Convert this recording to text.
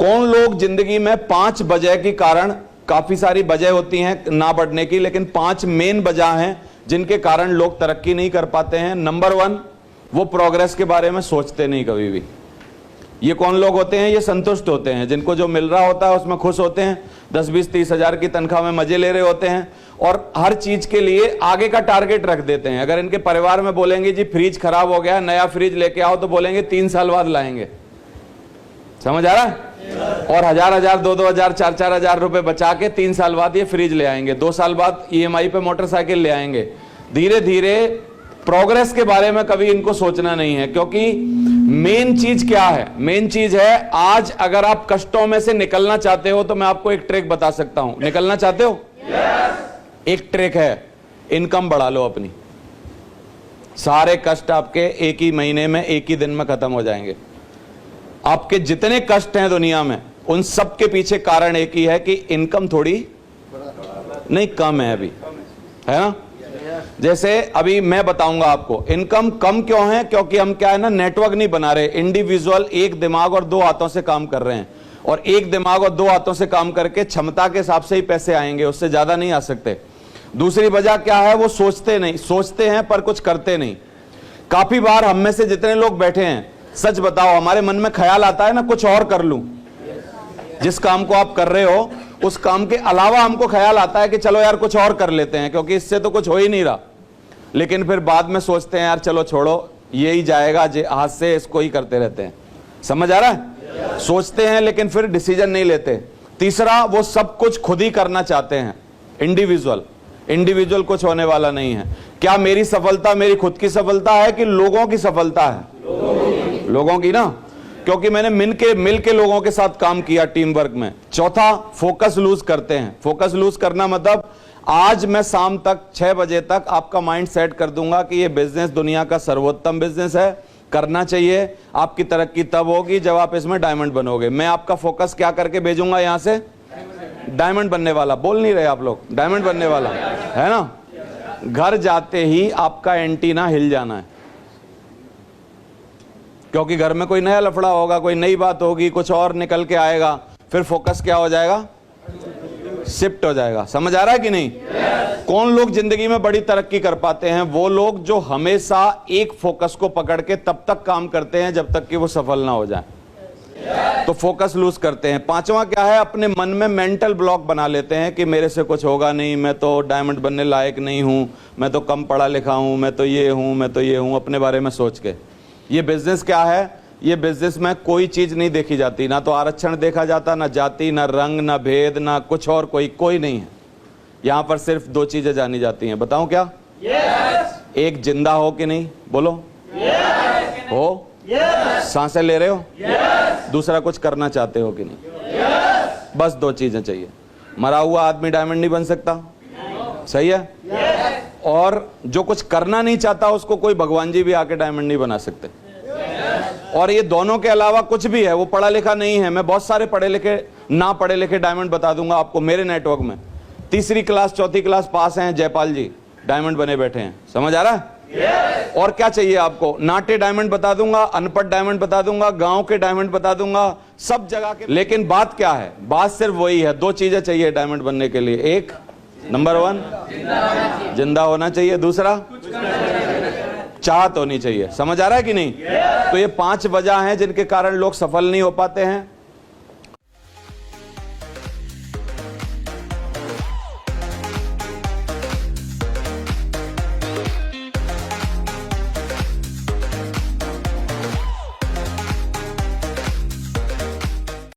कौन लोग जिंदगी में 5 वजह के कारण, काफी सारी वजह होती हैं ना बढ़ने की, लेकिन 5 मेन वजह हैं जिनके कारण लोग तरक्की नहीं कर पाते हैं। नंबर 1, वो प्रोग्रेस के बारे में सोचते नहीं कभी भी। ये कौन लोग होते हैं? ये संतुष्ट होते हैं, जिनको जो मिल रहा होता है उसमें खुश होते हैं, 10, 20, 30 हजार की तनख्वाह में मजे ले रहे होते हैं और हर चीज के लिए आगे का टारगेट रख देते हैं। अगर इनके परिवार में बोलेंगे जी फ्रिज खराब हो गया, नया फ्रिज लेके आओ, तो बोलेंगे 3 साल बाद लाएंगे। समझ आ रहा है? और 1000, 2,000, 4,000 रुपए बचा के 3 साल बाद ये फ्रिज ले आएंगे, 2 साल बाद EMI पे मोटरसाइकिल ले आएंगे। धीरे धीरे प्रोग्रेस के बारे में कभी इनको सोचना नहीं है, क्योंकि मेन चीज क्या है? मेन चीज है, आज अगर आप कष्टों में से निकलना चाहते हो तो मैं आपको एक ट्रिक बता सकता हूं। निकलना चाहते हो? एक ट्रिक है, इनकम बढ़ा लो अपनी। सारे कष्ट आपके एक ही महीने में, एक ही दिन में खत्म हो जाएंगे। आपके जितने कष्ट हैं दुनिया में, उन सब के पीछे कारण एक ही है कि इनकम थोड़ी नहीं कम है अभी, है ना? जैसे अभी मैं बताऊंगा आपको इनकम कम क्यों है, क्योंकि हम क्या है ना, नेटवर्क नहीं बना रहे। इंडिविजुअल एक दिमाग और 2 हाथों से काम कर रहे हैं, और एक दिमाग और 2 हाथों से काम करके क्षमता के हिसाब से ही पैसे आएंगे, उससे ज्यादा नहीं आ सकते। दूसरी वजह क्या है? वो सोचते नहीं, सोचते हैं पर कुछ करते नहीं। काफी बार हम में से जितने लोग बैठे हैं, सच बताओ, हमारे मन में ख्याल आता है ना कुछ और कर लूं। जिस काम को आप कर रहे हो उस काम के अलावा हमको ख्याल आता है कि चलो यार कुछ और कर लेते हैं, क्योंकि इससे तो कुछ हो ही नहीं रहा। लेकिन फिर बाद में सोचते हैं यार चलो छोड़ो, ये ही जाएगा हाथ से, इसको ही करते रहते हैं। समझ आ रहा है? सोचते हैं लेकिन फिर डिसीजन नहीं लेते। तीसरा, वो सब कुछ खुद ही करना चाहते हैं। इंडिविजुअल कुछ होने वाला नहीं है। क्या मेरी सफलता मेरी खुद की सफलता है कि लोगों की सफलता है? लोगों की ना, क्योंकि मैंने मिल के लोगों के साथ काम किया, टीम वर्क में। चौथा, फोकस लूज करते हैं। फोकस लूज करना मतलब आज मैं शाम तक 6 बजे तक आपका माइंड सेट कर दूंगा कि ये बिजनेस दुनिया का सर्वोत्तम बिजनेस है, करना चाहिए। आपकी तरक्की तब होगी जब आप इसमें डायमंड बनोगे। मैं आपका फोकस क्या करके भेजूंगा यहां से? डायमंड बनने वाला। बोल नहीं रहे आप लोग? डायमंड बनने वाला है ना? घर जाते ही आपका एंटीना हिल जाना है, क्योंकि घर में कोई नया लफड़ा होगा, कोई नई बात होगी, कुछ और निकल के आएगा, फिर फोकस क्या हो जाएगा? शिफ्ट हो जाएगा। समझ आ रहा है कि नहीं? कौन लोग जिंदगी में बड़ी तरक्की कर पाते हैं? वो लोग जो हमेशा एक फोकस को पकड़ के तब तक काम करते हैं जब तक कि वो सफल ना हो जाए। तो फोकस लूज करते हैं। 5वां क्या है? अपने मन में मेंटल ब्लॉक बना लेते हैं कि मेरे से कुछ होगा नहीं, मैं तो डायमंड बनने लायक नहीं हूं, मैं तो कम पढ़ा लिखा हूं, मैं तो ये हूं, मैं तो ये हूं, अपने बारे में सोच के। ये बिजनेस क्या है? ये बिजनेस में कोई चीज नहीं देखी जाती, ना तो आरक्षण देखा जाता, ना जाति, ना रंग, ना भेद, ना कुछ और कोई नहीं है। यहां पर सिर्फ 2 चीजें जानी जाती हैं। बताऊं क्या? एक, जिंदा हो कि नहीं? बोलो। हो? सांसें ले रहे हो? दूसरा, कुछ करना चाहते हो कि नहीं? बस 2 चीजें चाहिए। मरा हुआ आदमी डायमंड नहीं बन सकता, सही है? और जो कुछ करना नहीं चाहता उसको कोई भगवान जी भी आके डायमंड नहीं बना सकते। और ये दोनों के अलावा कुछ भी है, वो पढ़ा लिखा नहीं है। मैं बहुत सारे पढ़े लिखे, ना पढ़े लिखे डायमंड बता दूंगा आपको मेरे नेटवर्क में। 3री क्लास 4थी क्लास पास हैं, जयपाल जी डायमंड बने बैठे हैं। समझ आ रहा है? और क्या चाहिए आपको? नाटे डायमंड बता दूंगा, अनपढ़ डायमंड बता दूंगा, गांव के डायमंड बता दूंगा, सब जगह के। लेकिन बात क्या है? बात सिर्फ वही है, 2 चीजें चाहिए डायमंड बनने के लिए। एक, नंबर 1 जिंदा होना चाहिए, दूसरा चाहत होनी चाहिए। समझ आ रहा है कि नहीं? तो ये 5 वजह हैं जिनके कारण लोग सफल नहीं हो पाते हैं।